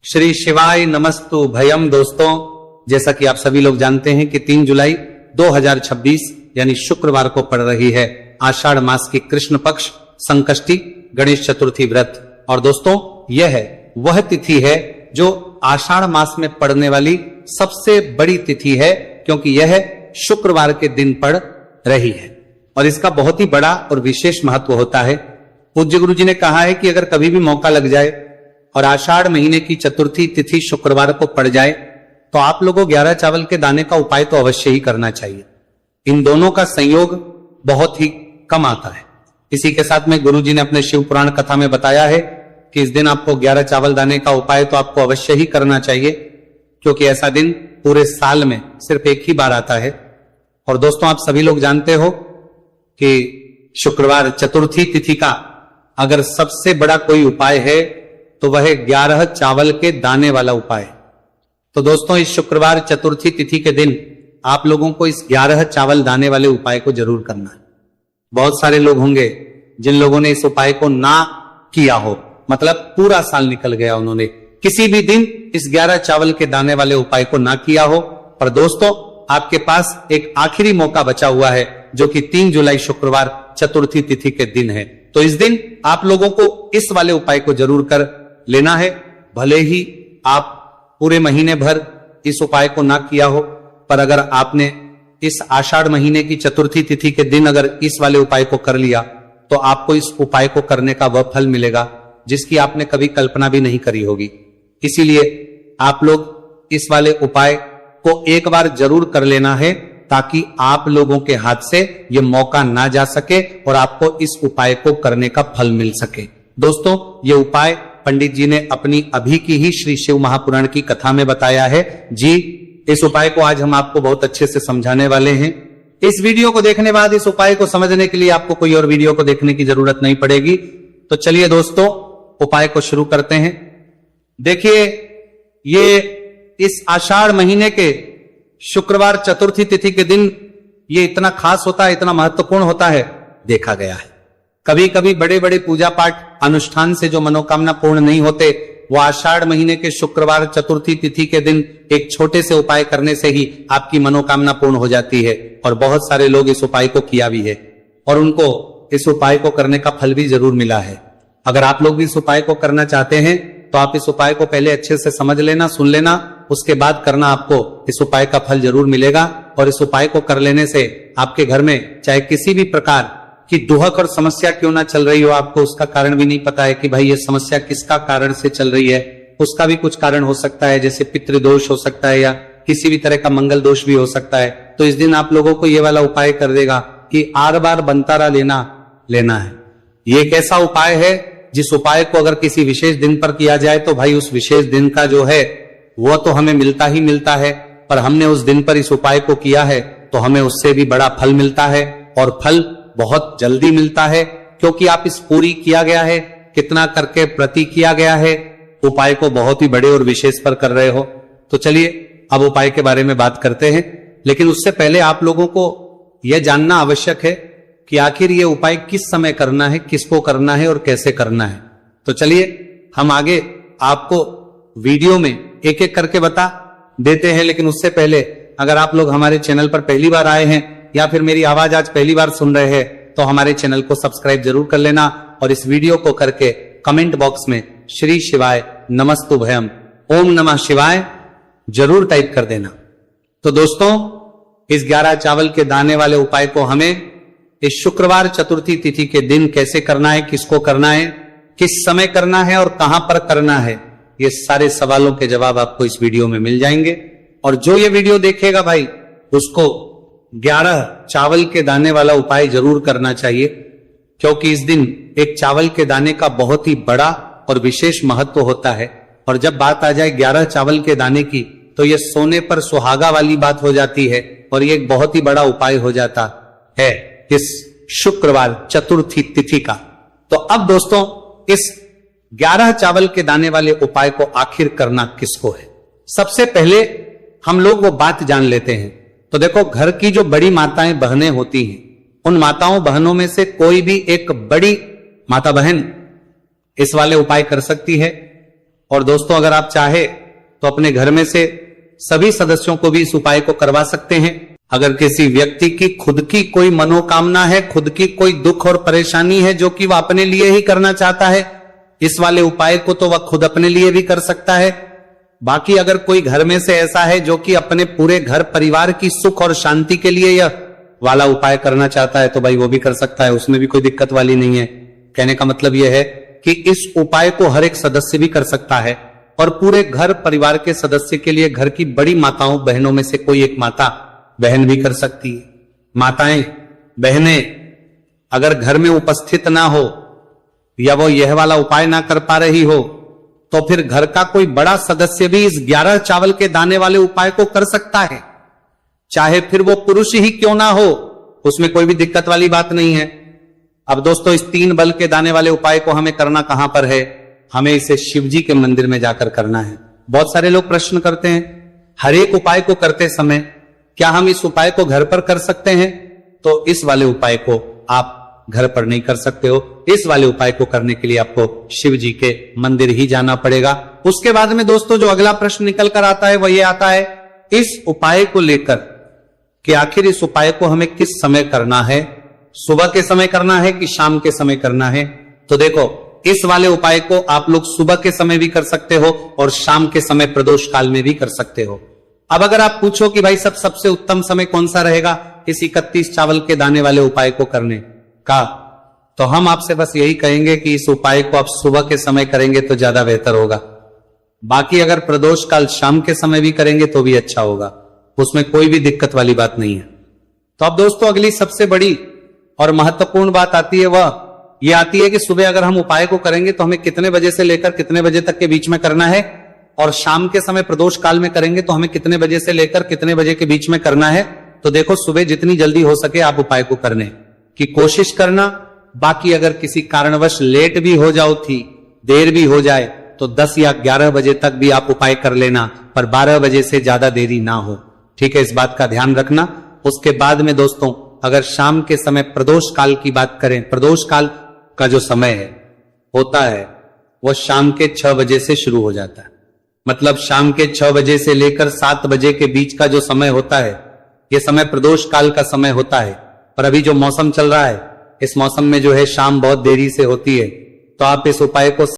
श्री शिवाय नमस्तु भयम। दोस्तों, जैसा कि आप सभी लोग जानते हैं कि 3 जुलाई 2026 यानी शुक्रवार को पड़ रही है आषाढ़ मास की कृष्ण पक्ष संकष्टी गणेश चतुर्थी व्रत। और दोस्तों, यह वह तिथि है जो आषाढ़ मास में पड़ने वाली सबसे बड़ी तिथि है, क्योंकि यह शुक्रवार के दिन पड़ रही है और इसका बहुत ही बड़ा और विशेष महत्व होता है। पूज्य गुरु जी ने कहा है कि अगर कभी भी मौका लग जाए और आषाढ़ महीने की चतुर्थी तिथि शुक्रवार को पड़ जाए तो आप लोगों को 11 चावल के दाने का उपाय तो अवश्य ही करना चाहिए। इन दोनों का संयोग बहुत ही कम आता है। इसी के साथ में गुरु जी ने अपने शिव पुराण कथा में बताया है कि इस दिन आपको 11 चावल दाने का उपाय तो आपको अवश्य ही करना चाहिए, क्योंकि ऐसा दिन पूरे साल में सिर्फ एक ही बार आता है। और दोस्तों, आप सभी लोग जानते हो कि शुक्रवार चतुर्थी तिथि का अगर सबसे बड़ा कोई उपाय है तो वह 11 चावल के दाने वाला उपाय। तो दोस्तों, इस शुक्रवार चतुर्थी तिथि के दिन आप लोगों को इस 11 चावल दाने वाले उपाय को जरूर करना है। बहुत सारे लोग होंगे जिन लोगों ने इस उपाय को ना किया हो, मतलब पूरा साल निकल गया, उन्होंने किसी भी दिन इस 11 चावल के दाने वाले उपाय को ना किया हो। पर दोस्तों, आपके पास एक आखिरी मौका बचा हुआ है जो कि 3 जुलाई शुक्रवार चतुर्थी तिथि के दिन है। तो इस दिन आप लोगों को इस वाले उपाय को जरूर कर लेना है। भले ही आप पूरे महीने भर इस उपाय को ना किया हो, पर अगर आपने इस आषाढ़ महीने की चतुर्थी तिथि के दिन अगर इस वाले उपाय को कर लिया तो आपको इस उपाय को करने का वह फल मिलेगा जिसकी आपने कभी कल्पना भी नहीं करी होगी। इसीलिए आप लोग इस वाले उपाय को एक बार जरूर कर लेना है, ताकि आप लोगों के हाथ से यह मौका ना जा सके और आपको इस उपाय को करने का फल मिल सके। दोस्तों, ये उपाय पंडित जी ने अपनी अभी की ही श्री शिव महापुराण की कथा में बताया है जी। इस उपाय को आज हम आपको बहुत अच्छे से समझाने वाले हैं। इस वीडियो को देखने बाद इस उपाय को समझने के लिए आपको कोई और वीडियो को देखने की जरूरत नहीं पड़ेगी। तो चलिए दोस्तों, उपाय को शुरू करते हैं। देखिए, ये इस आषाढ़ महीने के शुक्रवार चतुर्थी तिथि के दिन ये इतना खास होता है, इतना महत्वपूर्ण होता है, देखा गया है। कभी कभी बड़े बड़े पूजा पाठ अनुष्ठान से जो मनोकामना पूर्ण नहीं होते, वो आषाढ़ महीने के शुक्रवार चतुर्थी तिथि के दिन एक छोटे से उपाय करने से ही आपकी मनोकामना पूर्ण हो जाती है। और बहुत सारे लोग इस उपाय को किया भी है और उनको इस उपाय को करने का फल भी जरूर मिला है। अगर आप लोग भी इस उपाय को करना चाहते हैं तो आप इस उपाय को पहले अच्छे से समझ लेना, सुन लेना, उसके बाद करना, आपको इस उपाय का फल जरूर मिलेगा। और इस उपाय को कर लेने से आपके घर में चाहे किसी भी प्रकार की दुहक और समस्या क्यों ना चल रही हो, आपको उसका कारण भी नहीं पता है कि भाई ये समस्या किसका कारण से चल रही है, उसका भी कुछ कारण हो सकता है, जैसे पितृदोष हो सकता है या किसी भी तरह का मंगल दोष भी हो सकता है। तो इस दिन आप लोगों को ये वाला उपाय कर देगा कि 8 बार बंतारा लेना है। ये एक ऐसा उपाय है जिस उपाय को अगर किसी विशेष दिन पर किया जाए तो भाई उस विशेष दिन का जो है वो तो हमें मिलता ही मिलता है, पर हमने उस दिन पर इस उपाय को किया है तो हमें उससे भी बड़ा फल मिलता है और फल बहुत जल्दी मिलता है, क्योंकि आप इस पूरी किया गया है, कितना करके प्रति किया गया है, उपाय को बहुत ही बड़े और विशेष पर कर रहे हो। तो चलिए अब उपाय के बारे में बात करते हैं, लेकिन उससे पहले आप लोगों को यह जानना आवश्यक है कि आखिर ये उपाय किस समय करना है, किसको करना है और कैसे करना है। तो चलिए हम आगे आपको वीडियो में एक एक करके बता देते हैं। लेकिन उससे पहले अगर आप लोग हमारे चैनल पर पहली बार आए हैं या फिर मेरी आवाज आज पहली बार सुन रहे हैं तो हमारे चैनल को सब्सक्राइब जरूर कर लेना और इस वीडियो को करके कमेंट बॉक्स में श्री शिवाय नमस्तु भयम ओम नमः शिवाय जरूर टाइप कर देना। तो दोस्तों, इस 11 चावल के दाने वाले उपाय को हमें इस शुक्रवार चतुर्थी तिथि के दिन कैसे करना है, किसको करना है, किस समय करना है और कहां पर करना है, ये सारे सवालों के जवाब आपको इस वीडियो में मिल जाएंगे। और जो ये वीडियो देखेगा भाई उसको 11 चावल के दाने वाला उपाय जरूर करना चाहिए, क्योंकि इस दिन एक चावल के दाने का बहुत ही बड़ा और विशेष महत्व होता है। और जब बात आ जाए 11 चावल के दाने की तो यह सोने पर सुहागा वाली बात हो जाती है और ये एक बहुत ही बड़ा उपाय हो जाता है इस शुक्रवार चतुर्थी तिथि का। तो अब दोस्तों, इस 11 चावल के दाने वाले उपाय को आखिर करना किसको है, सबसे पहले हम लोग वो बात जान लेते हैं। तो देखो, घर की जो बड़ी माताएं बहनें होती हैं, उन माताओं बहनों में से कोई भी एक बड़ी माता बहन इस वाले उपाय कर सकती है। और दोस्तों अगर आप चाहे तो अपने घर में से सभी सदस्यों को भी इस उपाय को करवा सकते हैं। अगर किसी व्यक्ति की खुद की कोई मनोकामना है, खुद की कोई दुख और परेशानी है जो कि वह अपने लिए ही करना चाहता है, इस वाले उपाय को तो वह खुद अपने लिए भी कर सकता है। बाकी अगर कोई घर में से ऐसा है जो कि अपने पूरे घर परिवार की सुख और शांति के लिए यह वाला उपाय करना चाहता है तो भाई वो भी कर सकता है, उसमें भी कोई दिक्कत वाली नहीं है। कहने का मतलब यह है कि इस उपाय को हर एक सदस्य भी कर सकता है और पूरे घर परिवार के सदस्य के लिए घर की बड़ी माताओं बहनों में से कोई एक माता बहन भी कर सकती है। माताएं बहनें अगर घर में उपस्थित ना हो या वो यह वाला उपाय ना कर पा रही हो तो फिर घर का कोई बड़ा सदस्य भी इस 11 चावल के दाने वाले उपाय को कर सकता है, चाहे फिर वो पुरुष ही क्यों ना हो, उसमें कोई भी दिक्कत वाली बात नहीं है। अब दोस्तों इस 3 बल के दाने वाले उपाय को हमें करना कहां पर है? हमें इसे शिव जी के मंदिर में जाकर करना है। बहुत सारे लोग प्रश्न करते हैं हर एक उपाय को करते समय क्या हम इस उपाय को घर पर कर सकते हैं? तो इस वाले उपाय को आप घर पर नहीं कर सकते हो। इस वाले उपाय को करने के लिए आपको शिव जी के मंदिर ही जाना पड़ेगा। उसके बाद में दोस्तों जो अगला प्रश्न निकल कर आता है वह ये आता है इस उपाय को लेकर कि आखिर इस उपाय को हमें किस समय करना है, सुबह के समय करना है कि शाम के समय करना है? तो देखो इस वाले उपाय को आप लोग सुबह के समय भी कर सकते हो और शाम के समय प्रदोष काल में भी कर सकते हो। अब अगर आप पूछो कि भाई सबसे उत्तम समय कौन सा रहेगा इस 31 चावल के दाने वाले उपाय को करने का, तो हम आपसे बस यही कहेंगे कि इस उपाय को आप सुबह के समय करेंगे तो ज्यादा बेहतर होगा। बाकी अगर प्रदोष काल शाम के समय भी करेंगे तो भी अच्छा होगा, उसमें कोई भी दिक्कत वाली बात नहीं है। तो अब दोस्तों अगली सबसे बड़ी और महत्वपूर्ण बात आती है, वह ये आती है कि सुबह अगर हम उपाय को करेंगे तो हमें कितने बजे से लेकर कितने बजे तक के बीच में करना है, और शाम के समय प्रदोष काल में करेंगे तो हमें कितने बजे से लेकर कितने बजे के बीच में करना है। तो देखो सुबह जितनी जल्दी हो सके आप उपाय को करने की कोशिश करना। बाकी अगर किसी कारणवश लेट भी हो जाओ थी, देर भी हो जाए तो 10 या 11 बजे तक भी आप उपाय कर लेना, पर 12 बजे से ज्यादा देरी ना हो। ठीक है, इस बात का ध्यान रखना। उसके बाद में दोस्तों अगर शाम के समय प्रदोष काल की बात करें, प्रदोष काल का जो समय है होता है वो शाम के 6 बजे से शुरू हो जाता है। मतलब शाम के 6 बजे से लेकर 7 बजे के बीच का जो समय होता है ये समय प्रदोष काल का समय होता है। पर अभी जो मौसम चल रहा है इस मौसम में जो है शाम बहुत देरी से होती है, तो आप इस उपाय को